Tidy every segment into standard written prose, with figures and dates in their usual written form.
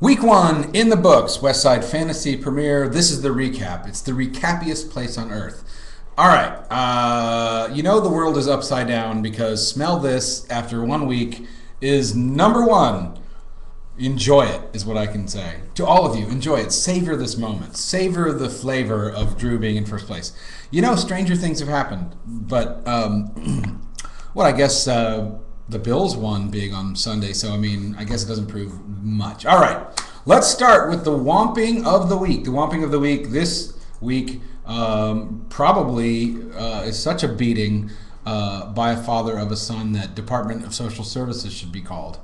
Week 1 in the books, Westside Fantasy Premiere. This is the recap. It's the recappiest place on earth. All right, you know the world is upside down because Smell This after 1 week is number 1. Enjoy it is what I can say. To all of you, enjoy it. Savor this moment. Savor the flavor of Drew being in first place. You know, stranger things have happened, but well, I guess the Bills won big on Sunday, so I mean, I guess it doesn't prove much. All right, let's start with the Whomping of the Week. The Whomping of the Week this week probably is such a beating by a father of a son that Department of Social Services should be called.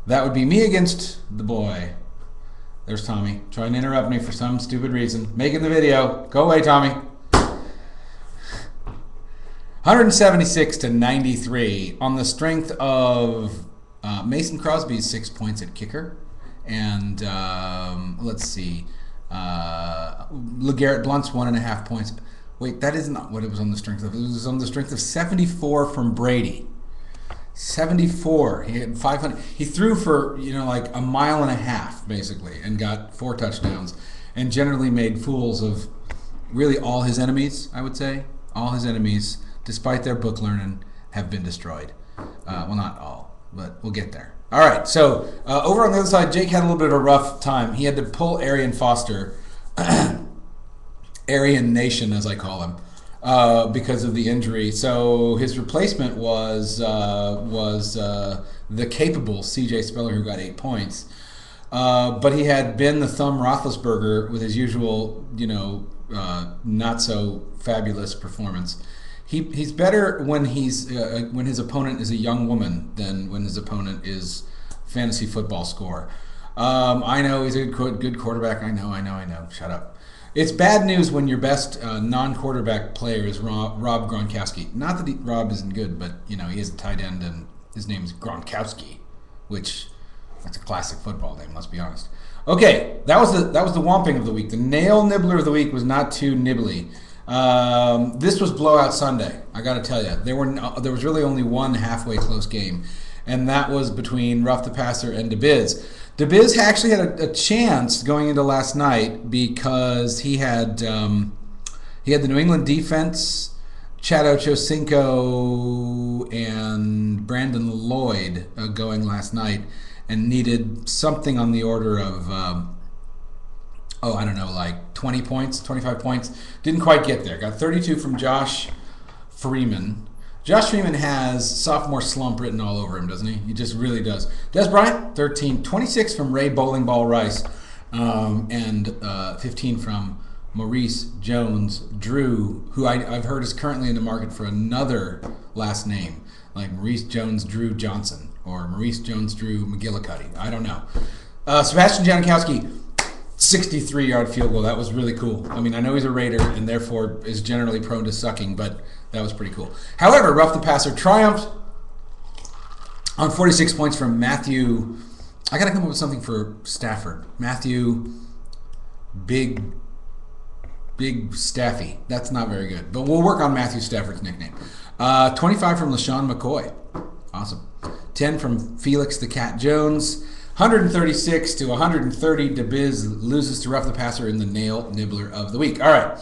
That would be me against the boy. There's Tommy trying to interrupt me for some stupid reason. Making the video. Go away, Tommy. 176 to 93 on the strength of Mason Crosby's 6 points at kicker. And let's see. LeGarrette Blount's 1.5 points. Wait, that is not what it was on the strength of. It was on the strength of 74 from Brady. 74. He had 500. He threw for, like a mile and a half, basically, and got 4 touchdowns and generally made fools of really all his enemies, I would say. All his enemies, despite their book learning, have been destroyed. Well, not all, but we'll get there. All right, so over on the other side, Jake had a little bit of a rough time. He had to pull Arian Foster, Aryan Nation, as I call him, because of the injury. So his replacement was the capable C.J. Spiller, who got 8 points. But he had Ben the Thumb Roethlisberger with his usual, not so fabulous performance. He's better when when his opponent is a young woman than when his opponent is fantasy football score. I know he's a good quarterback. I know. Shut up. It's bad news when your best non-quarterback player is Rob Gronkowski. Not that Rob isn't good, but he is a tight end and his name is Gronkowski, which that's a classic football name. Let's be honest. Okay, that was the Whomping of the week. The Nail Nibbler of the week was not too nibbly. This was Blowout Sunday. I got to tell you, there was really only one halfway close game, and that was between Ruff the Passer and DeBiz. DeBiz actually had a chance going into last night because he had the New England defense, Chad Ochocinco and Brandon Lloyd going last night, and needed something on the order of like 20 points, 25 points. Didn't quite get there. Got 32 from Josh Freeman. Josh Freeman has sophomore slump written all over him, doesn't he? He just really does. Des Bryant, 13. 26 from Ray Bowling Ball Rice. And 15 from Maurice Jones-Drew, who I've heard is currently in the market for another last name, like Maurice Jones-Drew Johnson or Maurice Jones-Drew McGillicuddy. I don't know. Sebastian Janikowski, 63-yard field goal. That was really cool. I mean, I know he's a Raider and therefore is generally prone to sucking, but that was pretty cool. However, Ruff the Passer triumphed on 46 points from Matthew. I got to come up with something for Stafford. Matthew Big Staffy. That's not very good, but we'll work on Matthew Stafford's nickname. 25 from LaShawn McCoy. Awesome. 10 from Felix the Cat Jones. 136 to 130. DeBiz loses to Ruff the Passer in the Nail Nibbler of the Week. All right.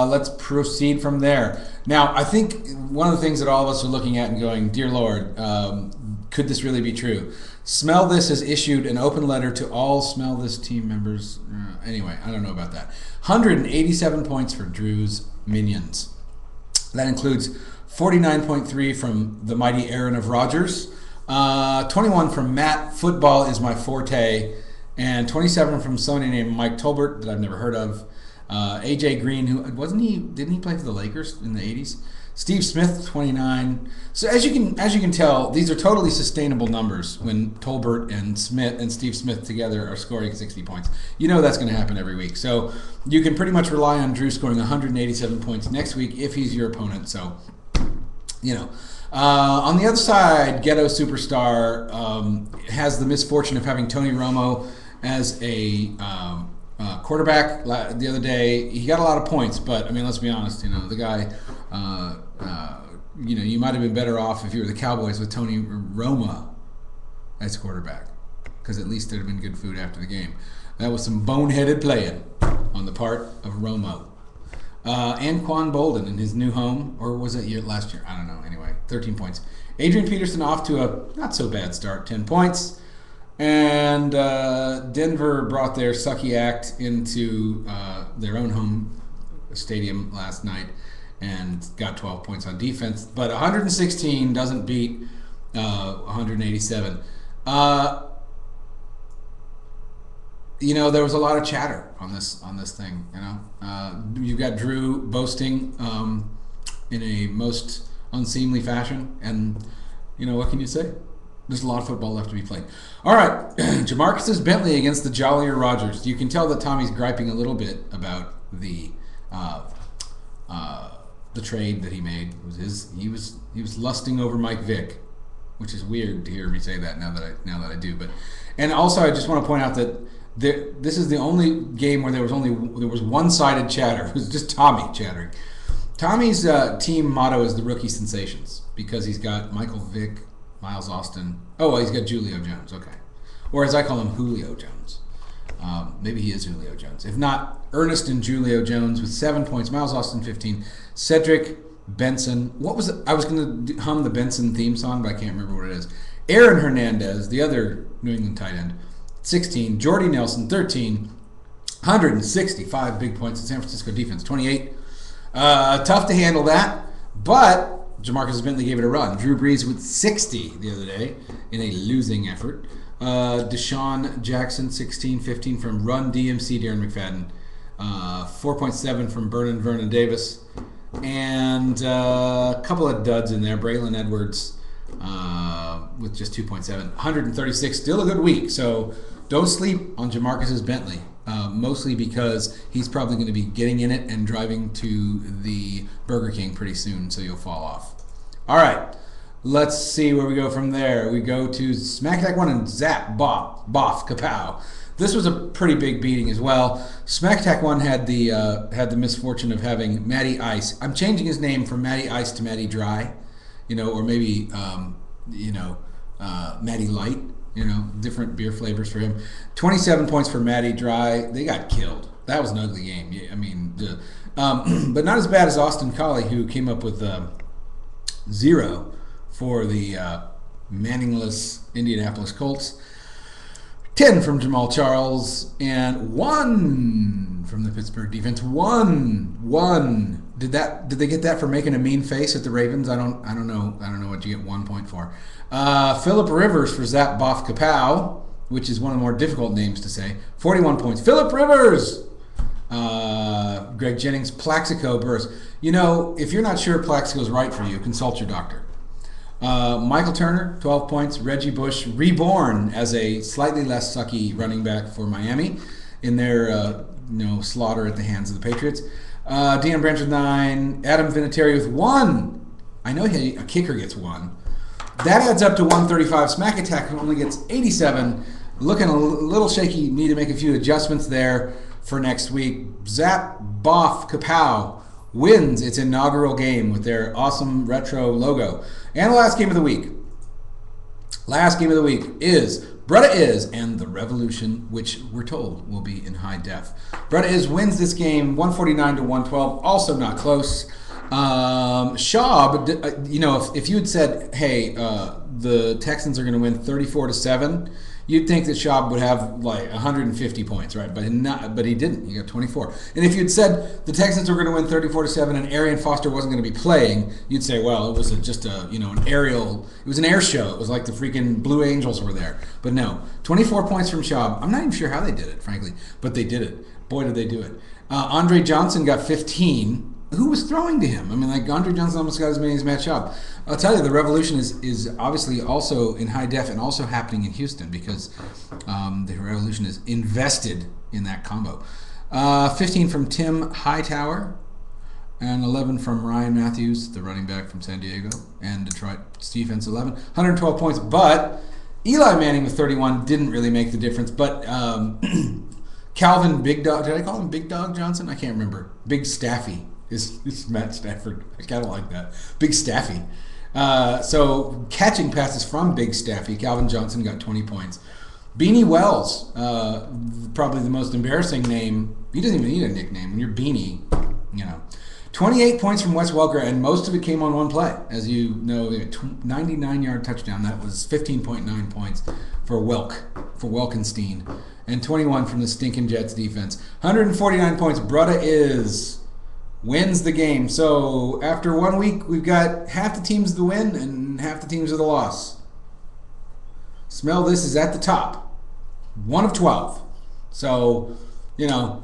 Let's proceed from there. Now, I think one of the things that all of us are looking at and going, dear Lord, could this really be true? Smell This has issued an open letter to all Smell This team members. Anyway, I don't know about that. 187 points for Drew's Minions. That includes 49.3 from the mighty Aaron of Rogers, 21 from Matt, Football is My Forte, and 27 from somebody named Mike Tolbert that I've never heard of. AJ Green, who didn't he play for the Lakers in the 80s? Steve Smith, 29. So as you can tell, these are totally sustainable numbers when Tolbert and Steve Smith together are scoring 60 points. You know that's going to happen every week. So you can pretty much rely on Drew scoring 187 points next week if he's your opponent. So, on the other side, Ghetto Superstar has the misfortune of having Tony Romo as a quarterback. The other day, he got a lot of points, but I mean, let's be honest. The guy. You might have been better off if you were the Cowboys with Tony Romo as quarterback. because at least there'd have been good food after the game. That was some boneheaded playing on the part of Romo. Anquan Bolden in his new home, or was it last year? I don't know. Anyway, 13 points. Adrian Peterson off to a not so bad start, 10 points. And Denver brought their sucky act into their own home stadium last night and got 12 points on defense. But 116 doesn't beat 187. There was a lot of chatter on this thing. You've got Drew boasting in a most unseemly fashion, and what can you say? There's a lot of football left to be played. All right, Jamarcus Bentley against the Jollier Rogers. You can tell that Tommy's griping a little bit about the trade that he made. He was lusting over Mike Vick, which is weird to hear me say that now that I do. And also I just want to point out that this is the only game where there was one-sided chatter. It was just Tommy chattering. Tommy's team motto is the rookie sensations because he's got Michael Vick, Miles Austin. Oh, he's got Julio Jones. Okay, or as I call him, Julio Jones. Maybe he is Julio Jones. If not, Ernest and Julio Jones with 7 points. Miles Austin 15. Cedric Benson. What was it? I was going to hum the Benson theme song, but I can't remember what it is. Aaron Hernandez, the other New England tight end, 16. Jordy Nelson 13. 165 big points in San Francisco defense. 28. Tough to handle that, but Jamarcus Bentley gave it a run. Drew Brees with 60 the other day in a losing effort. Deshaun Jackson, 16, 15 from Run DMC, Darren McFadden. 4.7 from Vernon Davis. And a couple of duds in there. Braylon Edwards with just 2.7. 136, still a good week. So don't sleep on Jamarcus Bentley. Mostly because he's probably going to be getting in it and driving to the Burger King pretty soon, so you'll fall off. All right, let's see where we go from there. We go to Smack Attack 1 and Zap, Boff, Kapow. This was a pretty big beating as well. Smack Attack 1 had the misfortune of having Matty Ice. I'm changing his name from Matty Ice to Matty Dry, or maybe Matty Light. Different beer flavors for him. 27 points for Matty Dry. They got killed. That was an ugly game. But not as bad as Austin Collie, who came up with 0 for the Manningless Indianapolis Colts. 10 from Jamal Charles and 1 from the Pittsburgh defense. One. Did they get that for making a mean face at the Ravens? I don't know. I don't know what you get 1 point for. Phillip Rivers for Zap Boff Kapow, which is one of the more difficult names to say. 41 points. Phillip Rivers. Greg Jennings, Plaxico Burris. If you're not sure Plaxico's right for you, consult your doctor. Michael Turner, 12 points. Reggie Bush, reborn as a slightly less sucky running back for Miami in their slaughter at the hands of the Patriots. Deion Branch with 9. Adam Vinatieri with 1. I know a kicker gets 1. That adds up to 135. Smack Attack only gets 87. Looking a little shaky. Need to make a few adjustments there for next week. Zap Boff Kapow wins its inaugural game with their awesome retro logo. And the last game of the week. Last game of the week is Bretta Is and the Revolution, which we're told will be in high def. Bretta Is wins this game 149 to 112. Also not close. Schaub, if you had said, hey, the Texans are going to win 34 to 7, you'd think that Schaub would have like 150 points, right? But he didn't. He got 24. And if you'd said the Texans were going to win 34 to 7 and Arian Foster wasn't going to be playing, you'd say, well, it was just an aerial. It was an air show. It was like the freaking Blue Angels were there. But no, 24 points from Schaub. I'm not even sure how they did it, frankly, but they did it. Boy, did they do it. Andre Johnson got 15. Who was throwing to him? Andre Johnson almost got as many as Matt Schaub. I'll tell you, the Revolution is obviously also in high def and also happening in Houston because the Revolution is invested in that combo. 15 from Tim Hightower and 11 from Ryan Matthews, the running back from San Diego, and Detroit defense 11. 112 points, but Eli Manning with 31 didn't really make the difference, but Calvin Big Dog, did I call him Big Dog Johnson? I can't remember. Big Staffy is Matt Stafford. I kind of like that. Big Staffy. So catching passes from Big Staffy, Calvin Johnson got 20 points. Beanie Wells, probably the most embarrassing name. He doesn't even need a nickname. When you're Beanie, you know. 28 points from Wes Welker, and most of it came on one play. As you know, 99-yard touchdown. That was 15.9 points for Welkenstein, and 21 from the stinking Jets defense. 149 points. Brutta wins the game. So after 1 week, we've got half the teams the win and half the teams are the loss. Smell this is at the top. 1 of 12. So, you know,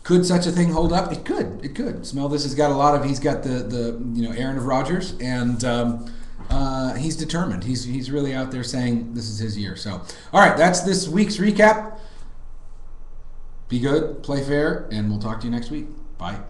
could such a thing hold up? It could. It could. Smell this has got a lot of. He's got the Aaron of Rodgers, and he's determined. He's really out there saying this is his year. So, all right, that's this week's recap. Be good, play fair, and we'll talk to you next week. Bye.